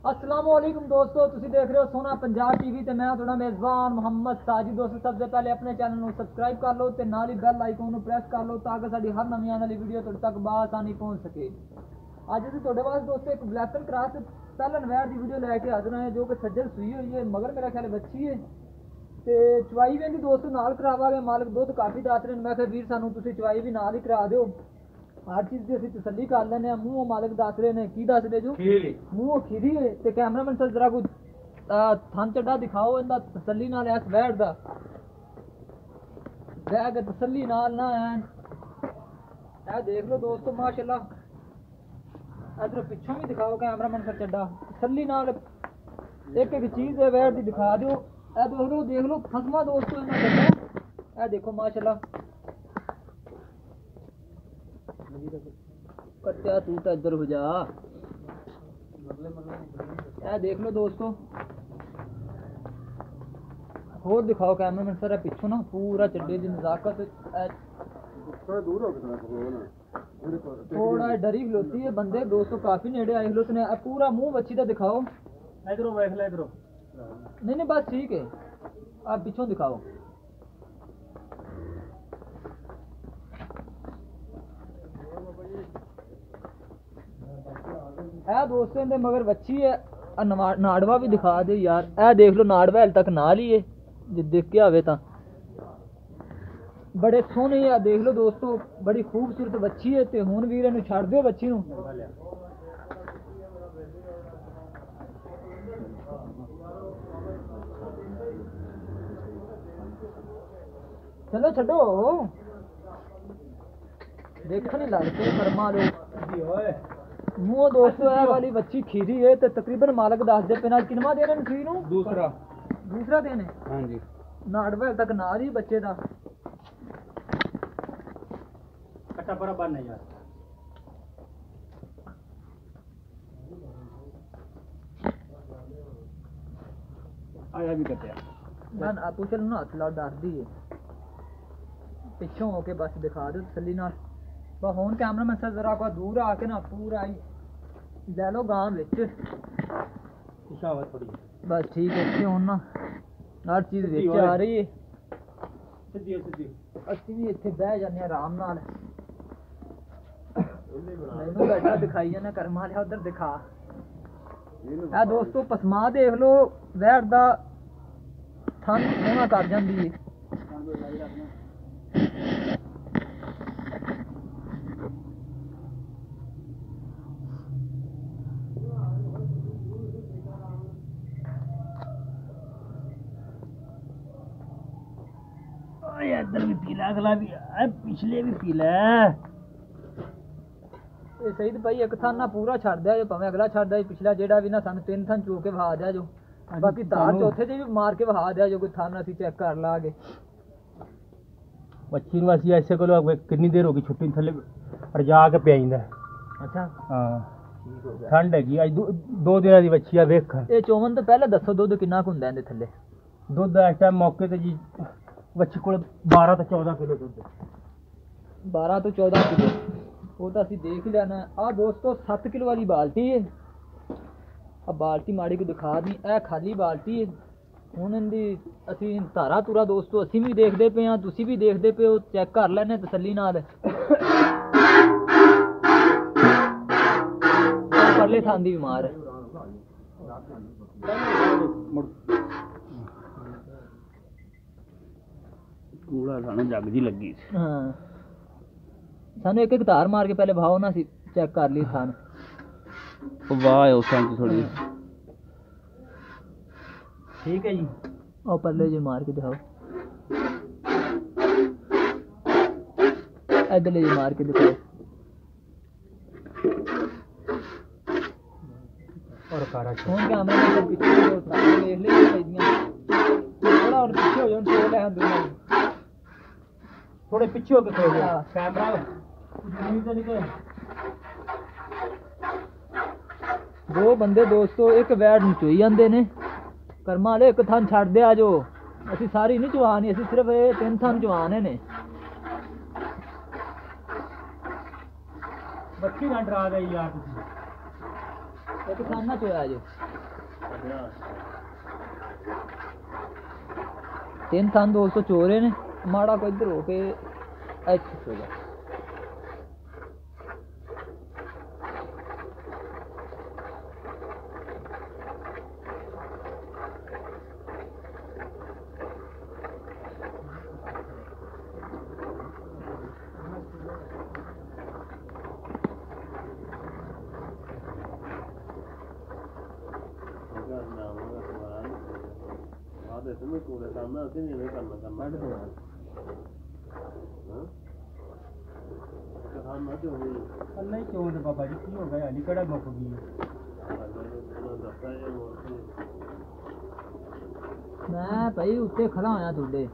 अस्सलाम वालेकुम दोस्तों, तुसी देख रहे हो सोना पंजाब टीवी ते मैं थोड़ा मेज़बान मोहम्मद साजिद। दोस्तों सबसे पहले अपने चैनल को सब्सक्राइब कर लो ते नाल ही बेल आइकन को प्रेस कर लो ताकि साडी हर नवी आने वाली वीडियो तुहाडे तक बासानी पहुंच सके। अज असीं तुहाडे वास्ते दोस्तों एक ब्लैक एंड क्रॉस पहलन वैर की वीडियो लैके हाजिर हैं जो कि सज्जल सूई हुई है, मगर मेरा ख्याल बच्ची है ते चवाई भी दोस्तों नाल करावांगे। मालिक दुध काफ़ी दस रहे, मैं वीर सानू तुसीं चवाई भी नाल ही करा दिओ। हर चीज़ की असीं तसल्ली कर लैंदे आं। मूँहों मालिक दस रहे ने, की दस रहे जो मूँहों खीरी है ते कैमरामैन सर जरा कुछ थन चड्डा दिखाओ इंदा तसल्ली नाल इस वैर दा वह के तसल्ली नाल ना है। ए देख लो दोस्तों माशाल्लाह, इधर पिछों भी दिखाओ कैमरामैन सर चड्डा तसल्ली नाल एक एक चीज़ है वैर दी दिखा दो। ए देख लो खसमा दोस्तों इन्हां चड्डा, ए देखो माशाल्लाह कट्या तू तो इधर हो जा। ए देख लो दोस्तों, और दिखाओ कैमरामैन सर पिछू ना पूरा चड्डे की नजाकत। थोड़ा डरी खलोती है बंदे दोस्तों, काफी नेड़े आए खलोते ने। पूरा मुंह बच्ची का दिखाओ, इधरों देख ले इधरों। नहीं बस ठीक है, आप पिछों दिखाओ। ए दोस्तों दे मगर बच्ची है, नाड़वा भी दिखा दे यार। ए देख लो नाड़वा हल तक नाल ही है, जे देख के आवे ता बड़े सोहने है। देख लो दोस्तों बड़ी खूबसूरत बच्ची है ते हुण वीर इहनूं छड्ड दिओ बच्ची नूं। चलो छड्डो, देखो नहीं लगते कर्मा लो मुँह दोस्तों। है वाली बच्ची खीरी है तो तकरीबन मालक दस दे पे किनवा दिन खीरी नूं दूसरा दिन है। हाँ जी, नाड़वा तक नाल ही बच्चे दा कट्टा पर बन यार। आया भी कट्या मैं आपू चल ना हथ ला डरदी है पिछों होके बस दिखा दो तसल्ली नाल। हुण कैमरा मैं सर जरा को दूर आके ना पूरा ही ले लो गांव विच थोड़ी बस ठीक है। इत्थे हुण ना हर चीज़ विच आ रही है, असीं भी इत्थे बह जाने आराम नाल। मैनूं बैठा दिखाई जाना कर्मा लिया उधर दिखा। ए दोस्तों पसमा देख लो वैर दा थन सोहना कर जांदी है। इधर भी पीला अगला भी पिछले भी पीला सही भाई। एक थान ना पूरा छड़ दिया जो भावें अगला छड़ दिया पिछला जेड़ा भी ना सन तीन थान चो के वहा दिया जो, बाकी तार चौथे जी भी मार के वहा दिया जो कोई थान असीं चेक कर लागे। बच्ची नूं असीं ऐसे कोलो कितनी देर होगी छुट्टी थले रजा के पियाईंदा। अच्छा हाँ ठंड हैगी अज दो दिनां दी बच्ची आ। वेख ये चोवन तो पहले दसो दुध किन्ना क हुंदा इहदे थल्ले? दुध इस टाइम मौके ते जी बच्ची को 12 तो 14 किलो दुध। 12 तो 14 किलो वो तो असीं देख लेना। आ दोस्तों 7 किलो वाली बाल्टी है। अब बाल्टी माड़ी को दिखा दी, ए खाली बाल्टी है। हुण इहदी असीं धारा तुरा दोस्तों असीं भी देखदे पे हां, तुसीं भी देखदे पे हो, चेक कर लैने तसल्ली नाल। परले थान दी बीमार है। कूड़ा सानू जग जी लगी। हाँ सानू एक तार मार के पहले भाव ना सी चेक कर ली थान। वाह उस थोड़ी ठीक है जी। और परले जी मार के दिखाओ, इधरले जी मार के दिखाओ। और कारा फोन कैमरा में पीछे देख ले थोड़ा और पीछे हो जाओ तो ले हम दोनों थोड़े पीछे होके खड़े हो कैमरा दो बंदे दोस्तों एक वैड नचोई जाते ने कर्मा वाले। एक थान छड़ दिया जो असीं सारी नहीं चवानी, असीं सिर्फ ये 3 थान चवाने ने। बच्ची ना डरा गई यार। ਇੱਕ ਖਾਨਾ ਚੋਇਆ ਜੋ ਤਿੰਨ ਥਾਂ ਦੋਸਤੋ ਚੋਰੇ ਨੇ ਮਾੜਾ ਕੋ ਇੱਧਰ ਹੋ ਕੇ ਇੱਥੇ ਚੋਗਾ ਨਹੀਂ ਚੋਣ ਬਾਬਾ ਜੀ ਕੀ ਹੋ ਗਿਆ ਹਾਲੀ ਕਿਹੜਾ ਮੁੱਕ ਗਈ ਮੈਂ ਭਾਈ ਉੱਤੇ ਖੜਾ ਹੋਇਆ ਤੁਹਾਡੇ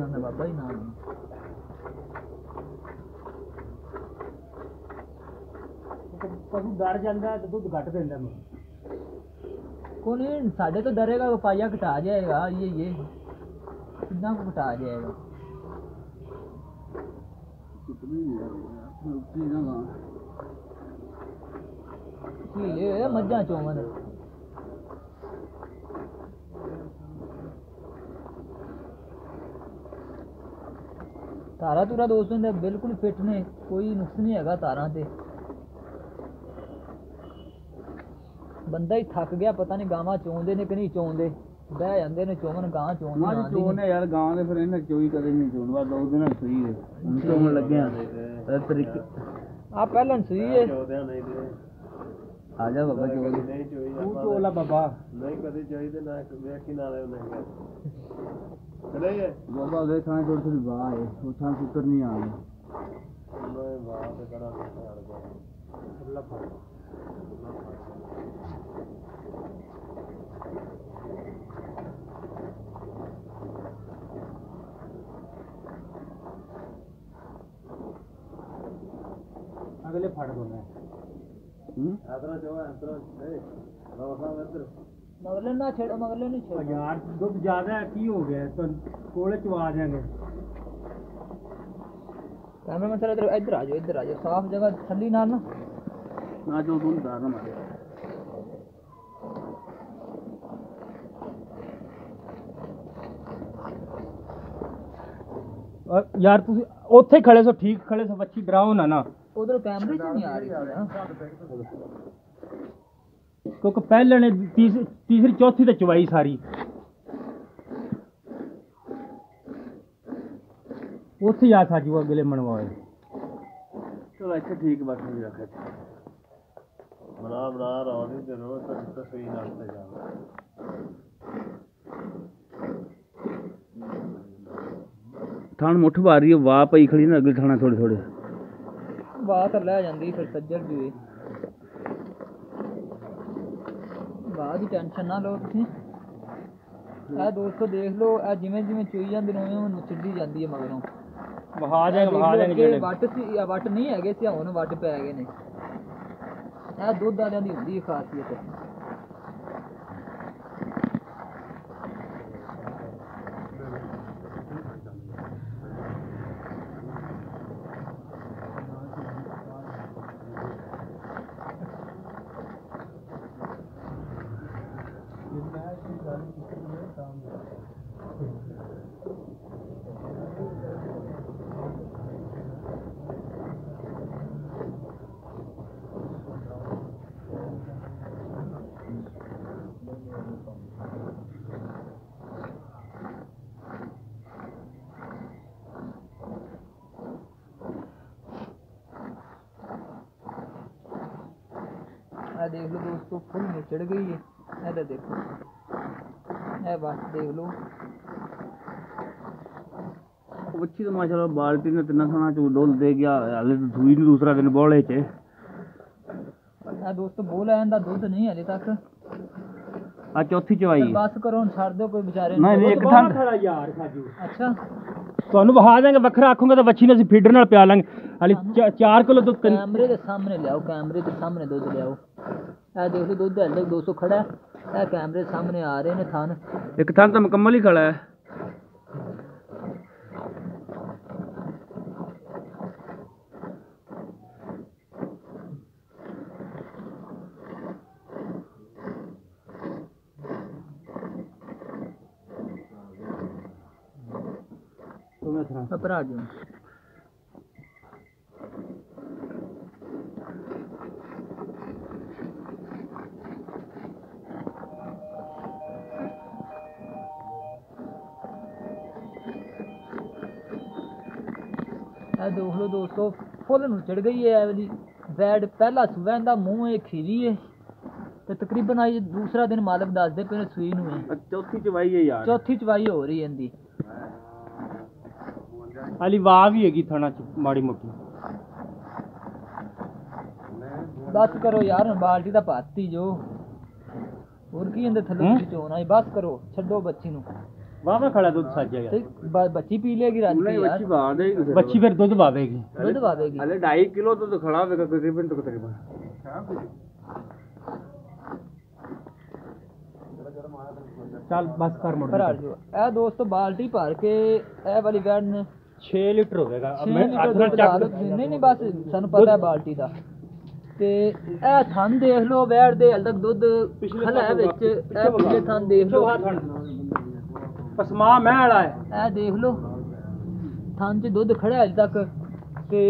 ਨਾ ਬਾਬਾ ਜੀ ਨਾ ਪਸ਼ੂ ਡਰ ਜਾਂਦਾ ਤੇ ਦੁੱਧ ਘੱਟ ਦਿੰਦਾ ਮੈਂ कौन साढ़े तो डरेगा वो पाया घटा जाएगा ये कितना को घटा जाएगा ये मज्जा चौमन तारा तुरा दोस्तों दे बिल्कुल फिट ने कोई नुक्स नहीं हैगा तारा ते ਬੰਦਾ ਹੀ ਥੱਕ ਗਿਆ ਪਤਾ ਨਹੀਂ ਗਾਵਾਂ ਚੋਂਦੇ ਨੇ ਕਿ ਨਹੀਂ ਚੋਂਦੇ ਬਹਿ ਜਾਂਦੇ ਨੇ ਚੋਣ ਗਾਂ ਚੋਂਦੇ ਨਾ ਚੋਣੇ ਯਾਰ ਗਾਂ ਦੇ ਫਿਰ ਇਹਨਾਂ ਚੋਈ ਕਦੇ ਨਹੀਂ ਚੋਣਵਾ ਦੋ ਦਿਨ ਸਹੀ ਹੈ ਚੋਣ ਲੱਗਿਆ ਤਰੀਕੇ ਆ ਪਹਿਲਾਂ ਸਹੀ ਹੈ ਆ ਜਾ ਬਾਬਾ ਚੋਲ ਨਹੀਂ ਚੋਈ ਤੂੰ ਚੋਲਾ ਬਾਬਾ ਨਹੀਂ ਕਦੇ ਚੋਈ ਤੇ ਨਾ ਵੇਖੀ ਨਾਲੇ ਉਹਨੇ ਚਲੇ ਬਾਬਾ ਦੇ ਥਾਂ ਥੋੜੀ ਥੋੜੀ ਵਾਹ ਹੈ ਉਹ ਥਾਂ ਸੁੱਤਰ ਨਹੀਂ ਆ ਰਹੀ ਉਹਨੇ ਵਾਹ ਤੇ ਕੜਾ ਹੜ ਗਿਆ ਅੱਲਾ ਫੜ ਅਗਲੇ ਫੜ ਦੋਨੇ ਆਦਰਾ ਜੋ ਆਦਰਾ ਹੈ ਰੋਸਾ ਇੱਧਰ ਮਗਲੇ ਨਾ ਛੇੜੋ ਮਗਲੇ ਨਹੀਂ ਛੇੜੋ ਯਾਰ ਦੁੱਧ ਜ਼ਿਆਦਾ ਹੈ ਕੀ ਹੋ ਗਿਆ ਤਾਂ ਕੋਲੇ ਚਵਾ ਜਾਣਗੇ कैमरा मैन सर इधर आ जाओ साफ जगह ठंडी ना ਨਾ ਜੋ ਦੁੱਧ ਦਾ ਨਾ ਮਾਰੇ ਯਾਰ ਤੁਸੀਂ ਉੱਥੇ ਖੜੇ ਸੋ ਠੀਕ ਖੜੇ ਸੋ ਬੱਚੀ ਡਰਾਓ ਨਾ उधर कैमरे से नहीं आ रही ਕਿਉਂਕਿ ਪਹਿਲੇ ਨੇ ਤੀਸਰੀ ਚੌਥੀ ਤੇ ਚਵਾਈ ਸਾਰੀ ਉੱਥੇ ਆ ਸਾਜੂ ਅਗਲੇ ਮਨਵਾਏ ਚਲੋ ਇੱਥੇ ਠੀਕ ਬਸ ਨਹੀਂ ਰੱਖਿਆ ਬਣਾ ਰੌਣੀ ਤੇ ਰੋਜ਼ ਤਸਵੀਰ ਨਾਲ ਤੇ ਜਾਣਾ ਥਾਣ ਮੁੱਠ ਵਾਰੀ ਵਾਹ ਪਈ ਖੜੀ ਨਾ ਅਗਲੇ ਥਾਣਾ ਥੋੜੇ ਥੋੜੇ बात ले जाती फिर सज्जर भी बात की टेंशन ना लो तुम दोस्तों देख लो जिमें जिमें चोई जाती नचड़ी जाती है मगरों ਵਹਾ ਜਾਣਗੇ ਵੱਟ ਸੀ ਵੱਟ ਨਹੀਂ ਹੈਗੇ ਸੀ ਹੁਣ ਵੱਟ ਪੈ ਗਏ ਨੇ ਇਹ ਦੁੱਧ ਵਾਲਿਆਂ ਦੀ ਹੁੰਦੀ ਹੈ ਖਾਸੀਅਤ देख लो दोस्तों फुल निचड़ गई है इधर देखो ये बस देख लो ਬੱਚੀ ਤਾਂ ਮਾਸ਼ਾਅੱਲਾ ਬਾਲਟੀ ਨੇ ਤਿੰਨਾਂ ਥਾਣਾ ਚ ਡੋਲ ਦੇ ਗਿਆ ਹਾਲੇ ਸੂਈ ਨੂੰ ਦੂਸਰਾ ਦਿਨ ਬੋਲੇ ਚ दोस्तों बोल आया दुध नहीं हले तक ਆ ਚੌਥੀ ਚਵਾਈ बस करो छड़ दो कोई बेचारे ਨਹੀਂ ਇੱਕ ਥਾਂ ਖੜਾ ਯਾਰ ਸਾਜੂ अच्छा ਤੁਹਾਨੂੰ ਵਹਾ ਦਾਂਗੇ ਵੱਖਰਾ ਆਖੂਗਾ ਤਾਂ ਬੱਚੀ ਨੂੰ ਅਸੀਂ ਫੀਡਰ ਨਾਲ ਪਿਆ ਲਾਂਗੇ ਹਾਲੇ 4 ਕਿਲੋ ਦੁੱਧ कैमरे के सामने ले आओ कैमरे के सामने दूध ले आओ ए देख लो दूध हले 200 खड़ा है ए कैमरे सामने आ रहे ने थान ਇੱਕ ਥਾਂ ਤਾਂ ਮੁਕੰਮਲ ਹੀ ਖੜਾ ਹੈ ਸੁਣਾ ਭਰਾ ਜੀ ਇਹ ਦੇਖ ਲਓ ਦੋਸਤੋ ਫੁੱਲ ਨੂੰ ਚੜ ਗਈ ਹੈ ਇਹ ਵਾਲੀ ਵੈੜ ਪਹਿਲਾ ਸੂਆ ਦਾ ਮੂੰਹ ਇਹ ਖੀਰੀ ਹੈ ਤੇ ਤਕਰੀਬਨ ਅੱਜ ਦੂਸਰਾ ਦਿਨ ਮਾਲਕ ਦੱਸਦੇ ਪਏ ਨੇ ਸੂਈ ਨੂੰ ਹੈ ਚੌਥੀ ਚਵਾਈ ਹੈ ਯਾਰ ਚੌਥੀ ਚਵਾਈ ਹੋ ਰਹੀ ਹੈ ਇਹਦੀ ਹਾਲੀ ਵਾਹ ਵੀ ਹੈਗੀ ਥਣਾ ਚ ਮਾੜੀ ਮੋਟੀ ਬਸ ਕਰੋ ਯਾਰ ਹੁਣ ਬਾਲਟੀ ਦਾ ਪਾਤੀ ਜੋ ਹੋਰ ਕੀ ਇਹਦੇ ਥੱਲੇ ਤੁਸੀਂ ਚੋਣਾ ਹੈ ਬਸ ਕਰੋ ਛੱਡੋ ਬੱਚੀ ਨੂੰ ਵਾਹ ਖੜਾ ਦੁੱਧ ਸੱਜ ਗਿਆ ਤੇ ਬੱਚੀ ਪੀ ਲੇਗੀ ਰਾਤ ਨਹੀਂ ਦੀ ਬੱਚੀ ਯਾਰ ਬਾਹਰ ਦੇ ਬੱਚੀ ਫਿਰ ਦੁੱਧ ਵਾਵੇਗੀ ਦੁੱਧ ਵਾਵੇਗੀ ਹਲੇ 2.5 ਕਿਲੋ ਦੁੱਧ ਖੜਾ ਹੋਵੇਗਾ ਤਕਰੀਬਨ ਚੱਲ ਬਸ ਕਰ ਮੁੜ ਭਰਾ ਜੋ ਇਹ ਦੋਸਤੋ ਬਾਲਟੀ ਭਰ ਕੇ ਇਹ ਵਾਲੀ ਵੈੜ ਨੇ 6 ਲੀਟਰ ਹੋਵੇਗਾ 6 ਮੈਂ ਲੀਟਰ ਅੱਠ ਦੁੱਧ ਨਾਲ ਲਾ ਲਓ ਚੱਕ ਤੁਸੀਂ। ਨਹੀਂ ਨਹੀਂ ਬਸ ਸਾਨੂੰ ਪਤਾ ਹੈ ਬਾਲਟੀ ਦਾ ਤੇ ਇਹ ਥਣ ਦੇਖ ਲਓ ਵੈੜ ਦੇ ਹਲ ਤੱਕ ਦੁੱਧ ਖਲਾ ਹੈ ਵਿੱਚ ਇਹ ਪਿਛਲੇ ਥਣ ਦੇਖ ਲਓ ਪਸਮਾ ਮੈਂ ਵਾਲਾ ਹੈ ਇਹ ਦੇਖ ਲਓ ਥਣ 'ਚ ਦੁੱਧ ਖੜਾ ਹਲ ਤੱਕ ਤੇ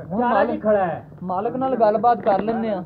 ਹੁਣ ਚਾਰਾ ਵੀ ਖੜਾ ਹੈ ਮਾਲਕ ਨਾਲ ਗੱਲਬਾਤ ਕਰ ਲੈਂਦੇ ਆ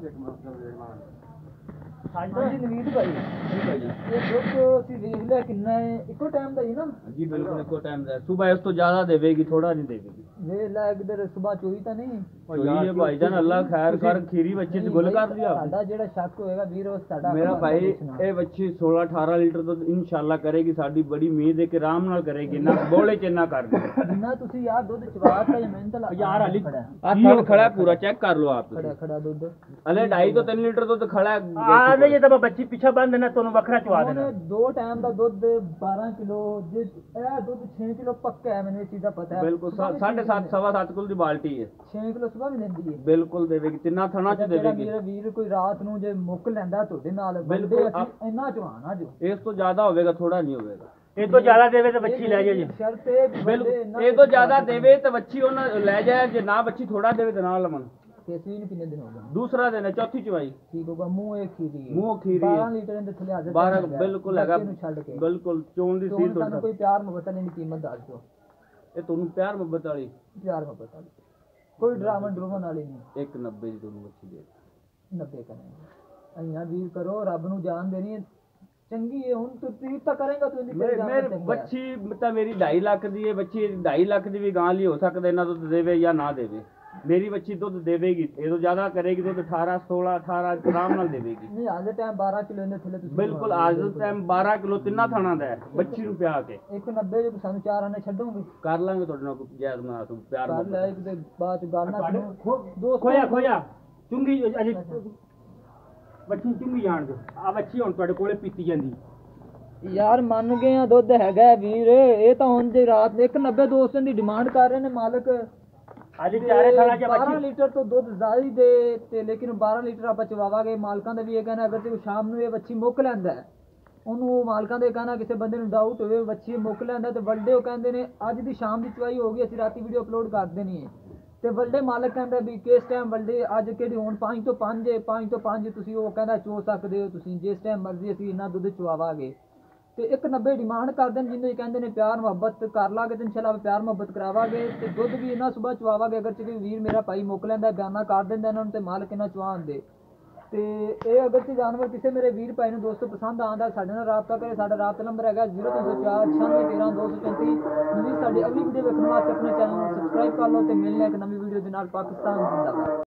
ਹਾਂਜੀ ਨਵੀਦ ਭਾਈ ਇਹ ਦੁੱਧ ਅਸੀਂ ਵੇਖ ਲਿਆ ਕਿੰਨਾ ਹੈ ਇੱਕੋ ਟਾਈਮ ਦਾ ਹੀ ਨਾ ਜੀ ਬਿਲਕੁਲ ਇੱਕੋ ਟਾਈਮ ਦਾ ਸਵੇਰ ਇਸ ਤੋਂ ਜ਼ਿਆਦਾ ਦੇਵੇਗੀ ਥੋੜਾ ਨਹੀਂ ਦੇਵੇਗੀ ਵੇਖ ਲੈ ਕਿਧਰ ਸਵੇਰ ਚੋਈ ਤਾਂ ਨਹੀਂ ਚੋਈ ਹੈ ਭਾਈ ਜਾਨ ਅੱਲਾ ਖੈਰ ਕਰ ਖੀਰੀ ਬੱਚੇ ਚ ਗੁੱਲ ਕਰ ਦਿਆ ਸਾਡਾ ਜਿਹੜਾ ਸ਼ੱਕ ਹੋਏਗਾ ਵੀਰ ਉਹ ਸਾਡਾ ਮੇਰਾ ਭਾਈ ਇਹ ਬੱਚੀ 16 18 ਲੀਟਰ ਦੁੱਧ ਇਨਸ਼ਾਅੱਲਾ ਕਰੇਗੀ ਸਾਡੀ ਬੜੀ ਉਮੀਦ ਹੈ ਕਿ ਆਰਾਮ ਨਾਲ ਕਰੇਗੀ ਨਾ ਬੋਲੇ ਚ ਨਾ ਕਰ ਦੇ ਜਿੰਨਾ ਤੁਸੀਂ ਯਾਰ ਦੁੱਧ ਚਵਾਤਾ ਜਾਂ ਮਿਹਨਤ ਲਾ ਯਾਰ ਹਾਲੀ ਆ ਥਣ ਖੜਾ ਪੂਰਾ ਚੈੱਕ ਕਰ ਲਓ ਆਪ ਖੜਾ ਖੜਾ ਦੁੱਧ ਹਲੇ 2.5 ਤੋਂ 3 ਲੀਟਰ ਦੁੱਧ ਖੜਾ ਆ ਜੇ ਤਾਂ ਬੱਚੀ ਪਿੱਛੇ ਬੰਨ ਦੇਣਾ ਤੁਹਾਨੂੰ ਵੱਖਰਾ ਚਵਾ ਦੇਣਾ ਉਹਨੇ 2 ਟਾਈਮ ਦਾ ਦੁੱਧ 12 ਕਿਲੋ ਜੇ ਇਹ ਦੁੱਧ 6 ਕਿਲੋ ਪੱਕਾ ਹੈ ਮੈਨੂੰ ਇਹ ਚੀਜ਼ ਦਾ ਪਤਾ ਹੈ ਬਿਲਕੁਲ 7.5 ਸਵਾ 7 ਕਿਲੋ ਦੀ ਬਾਲਟੀ ਹੈ 6 ਕਿਲੋ ਸਵੇਰ ਵੀ ਦਿੰਦੀ ਹੈ ਬਿਲਕੁਲ ਦੇਵੇਗੀ ਤਿੰਨਾਂ ਥਣਾਂ ਚ ਜਿਹੜਾ ਦੇਵੇਗੀ ਮੇਰਾ ਵੀਰ ਕੋਈ ਰਾਤ ਨੂੰ ਜੇ ਮੁੱਕ ਲੈਂਦਾ ਤੁਹਾਡੇ ਨਾਲ ਬਿਲਕੁਲ, ਬੰਦੇ ਅਸੀਂ ਇੰਨਾ ਚਵਾਣਾ ਜੋ ਇਸ ਤੋਂ ਜ਼ਿਆਦਾ ਹੋਵੇਗਾ ਥੋੜਾ ਨਹੀਂ ਹੋਵੇਗਾ ਇਹ ਤੋਂ ਜ਼ਿਆਦਾ ਦੇਵੇ ਤਾਂ ਬੱਚੀ ਲੈ ਜਾਏ ਸ਼ਰਤ ਇਹ ਵੀ ਬੰਦੇ ਬਿਲਕੁਲ ਇੰਨਾ ਇਹ ਤੋਂ ਜ਼ਿਆਦਾ ਦੇਵੇ ਤਾਂ ਬੱਚੀ ਉਹਨਾਂ ਲੈ ਜਾਏ ਜੇ ਨਾ ਬੱਚੀ ਥੋੜਾ ਦੇਵੇ ਤਾਂ ਨਾ ਲਵਣ ਕੇਸੀ ਨਹੀਂ ਕਿੰਨੇ ਦਿਨ ਹੋ ਗਏ ਦੂਸਰਾ ਦਿਨ ਹੈ ਚੌਥੀ ਚਵਾਈ ਠੀਕ ਹੋਗਾ ਮੂੰਹ ਇੱਕ ਖੀਰੀ ਹੈ ਮੂੰਹ ਖੀਰੀ 12 ਲੀਟਰ ਦੇ ਥੱਲੇ ਹਾਜ਼ਰ 12 ਬਿਲਕੁਲ ਹੈਗਾ ਨੂੰ ਛੱਡ ਕੇ ਬਿਲਕੁਲ ਚੋਣ ਦੀ ਸੀ ਤੁਹਾਨੂੰ ਤੁਹਾਡਾ ਕੋਈ ਪਿਆਰ ਮੁਹੱਬਤ ਨਹੀਂ ਕੀਮਤ ਦੱਸ ਦਿਓ ਇਹ ਤੁਹਾਨੂੰ ਪਿਆਰ ਮੁਹੱਬਤ ਵਾਲੀ ਪਿਆਰ ਮੁਹੱਬਤ ਵਾਲੀ ਕੋਈ ਡਰਾਮਾ ਡਰੂਮਨ ਵਾਲੀ ਨਹੀਂ 190 ਦੀ ਤੁਹਾਨੂੰ ਬੱਚੀ ਦੇ 90 ਕਰਾਂਗੇ ਅਈਆਂ ਵੀਰ ਕਰੋ ਰੱਬ ਨੂੰ ਜਾਨ ਦੇਣੀ ਹੈ ਚੰਗੀ ਹੈ ਹੁਣ ਤੂੰ ਤੀਰ ਤਾਂ ਕਰੇਗਾ ਤੂੰ ਇਹਦੀ ਮੇਰੇ ਬੱਚੀ ਤਾਂ ਮੇਰੀ 2.5 ਲੱਖ ਦੀ ਹੈ ਬੱਚੀ 2.5 ਲੱਖ ਦੀ ਵੀ ਗਾਂ ਲਈ ਹੋ ਸਕਦਾ ਇਹਨਾਂ ਦੁੱਧ ਦੇਵੇ ਜਾਂ ਨਾ ਦੇਵੇ ਮੇਰੀ ਬੱਚੀ ਦੁੱਧ ਦੇਵੇਗੀ ਇਹ ਤੋਂ ਜ਼ਿਆਦਾ ਕਰੇਗੀ ਦੁੱਧ 18 16 18 ਆਰਾਮ ਨਾਲ ਦੇਵੇਗੀ ਨਹੀਂ ਅੱਜ ਦੇ ਟਾਈਮ 12 ਕਿਲੋ ਇਹਨੇ ਥੱਲੇ ਤੁਸੀਂ ਬਿਲਕੁਲ ਅੱਜ ਦੇ ਟਾਈਮ 12 ਕਿਲੋ ਤਿੰਨਾਂ ਥਾਣਾ ਦਾ ਹੈ ਬੱਚੀ ਨੂੰ ਪਿਆ ਕੇ 190 ਜੋ ਸਾਨੂੰ 4 ਆਨੇ ਛੱਡੋਗੇ ਕਰ ਲਾਂਗੇ ਤੁਹਾਡੇ ਨਾਲ ਕੋਈ ਜਾਇਜ਼ ਨਾ ਤੂੰ ਪਿਆਰ ਕਰ ਲੈ ਇੱਕ ਤੇ ਬਾਅਦ ਚ ਗੱਲ ਨਾ ਦੋ ਖੋਇਆ ਚੁੰਗੀ ਅਜੇ ਬੱਚੀ ਚੁੰਗੀ ਜਾਣ ਦਿਓ ਆ ਬੱਚੀ ਹੁਣ ਤੁਹਾਡੇ ਕੋਲੇ ਪੀਤੀ ਜਾਂਦੀ ਯਾਰ ਮੰਨ ਗਏ ਆ ਦੁੱਧ ਹੈਗਾ ਵੀਰ ਇਹ ਤਾਂ ਹੁਣ ਜੇ ਰਾਤ 190 ਦੋਸਤਾਂ ਦੀ ਡਿਮਾਂਡ ਕਰ ਰਹੇ ਨੇ ਮਾਲਕ ਅੱਜ ਚਾਰੇ ਥਾਣਾ ਚ 12 ਬੱਚੀ ਲੀਟਰ ਤੋਂ ਦੁੱਧ ਜ਼ਾਦੀ ਦੇ ਤੇ ਲੇਕਿਨ 12 ਲੀਟਰ ਆਪਾਂ ਚਵਾਵਾਂਗੇ ਮਾਲਕਾਂ ਦਾ ਵੀ ਇਹ ਕਹਿਣਾ ਅਗਰ ਤੇ ਸ਼ਾਮ ਨੂੰ ਇਹ ਬੱਚੀ ਮੁੱਕ ਲੈਂਦਾ ਹੈ ਉਹਨੂੰ ਮਾਲਕਾਂ ਦੇ ਕਹਿਣਾ ਕਿਸੇ ਬੰਦੇ ਨੂੰ ਡਾਊਟ ਹੋਵੇ ਬੱਚੀ ਮੁੱਕ ਲੈਂਦਾ ਤੇ ਵੱਡੇ ਉਹ ਕਹਿੰਦੇ ਨੇ ਅੱਜ ਦੀ ਸ਼ਾਮ ਦੀ ਚਵਾਈ ਹੋ ਗਈ ਅਸੀਂ ਰਾਤੀ ਵੀਡੀਓ ਅਪਲੋਡ ਕਰ ਦੇਣੀ ਹੈ ਤੇ ਵੱਡੇ ਮਾਲਕ ਕਹਿੰਦਾ ਵੀ ਕਿਸ ਟਾਈਮ ਵੱਡੇ ਅੱਜ ਕਿਹੜੀ ਹੁਣ 5 ਤੋਂ 5 ਹੈ 5 ਤੋਂ 5 ਤੁਸੀਂ ਉਹ ਕਹਿੰਦਾ ਚੋ ਸਕਦੇ ਹੋ ਤੁਸੀਂ ਜਿਸ ਟਾਈਮ ਮਰਜ਼ੀ ਅਸੀਂ ਇੰਨਾ ਦੁੱਧ ਚਵਾਵਾਂਗੇ ਤੇ 190 ਡਿਮਾਂਡ ਕਰਦੇ ਨੇ ਜਿੰਨੇ ਕਹਿੰਦੇ ਨੇ ਪਿਆਰ ਮੁਹੱਬਤ ਕਰ ਲਾਂਗੇ ਤੇ ਇਨਸ਼ਾਅੱਲਾ ਪਿਆਰ ਮੁਹੱਬਤ ਕਰਾਵਾਂਗੇ ਤੇ ਦੁੱਧ ਵੀ ਇਹਨਾਂ ਸਵੇਰ ਚਵਾਵਾਂਗੇ ਅਗਰ ਕੋਈ ਵੀਰ ਮੇਰਾ ਭਾਈ ਮੁੱਕ ਲੈਂਦਾ ਬਿਆਨਾ ਕਰ ਦਿੰਦਾ ਇਹਨਾਂ ਨੂੰ ਤੇ ਮਾਲਕ ਇਹਨਾਂ ਚਵਾਉਂਦੇ ਤੇ ਇਹ ਅਗਰ ਤੇ ਜਾਨਵਰ ਕਿਸੇ ਮੇਰੇ ਵੀਰ ਭਾਈ ਨੂੰ ਦੋਸਤੋ ਪਸੰਦ ਆਉਂਦਾ ਸਾਡੇ ਨਾਲ ਰਾਬਤਾ ਕਰੇ ਸਾਡਾ ਰਾਬਤਾ ਨੰਬਰ ਹੈਗਾ 0304 9613 234 ਤੁਸੀਂ ਸਾਡੀ ਅਗਲੀ ਵੀਡੀਓ ਵੇਖਣ ਵਾਸਤੇ ਆਪਣੇ ਚੈਨਲ ਨੂੰ ਸਬਸਕ੍ਰਾਈਬ ਕਰ ਲਓ ਤੇ ਮਿਲਣਾ ਇੱਕ ਨਵੀਂ ਵੀਡੀਓ ਦੇ ਨਾਲ ਪਾਕਿਸਤਾਨ ਜ਼ਿੰਦਾਬਾਦ।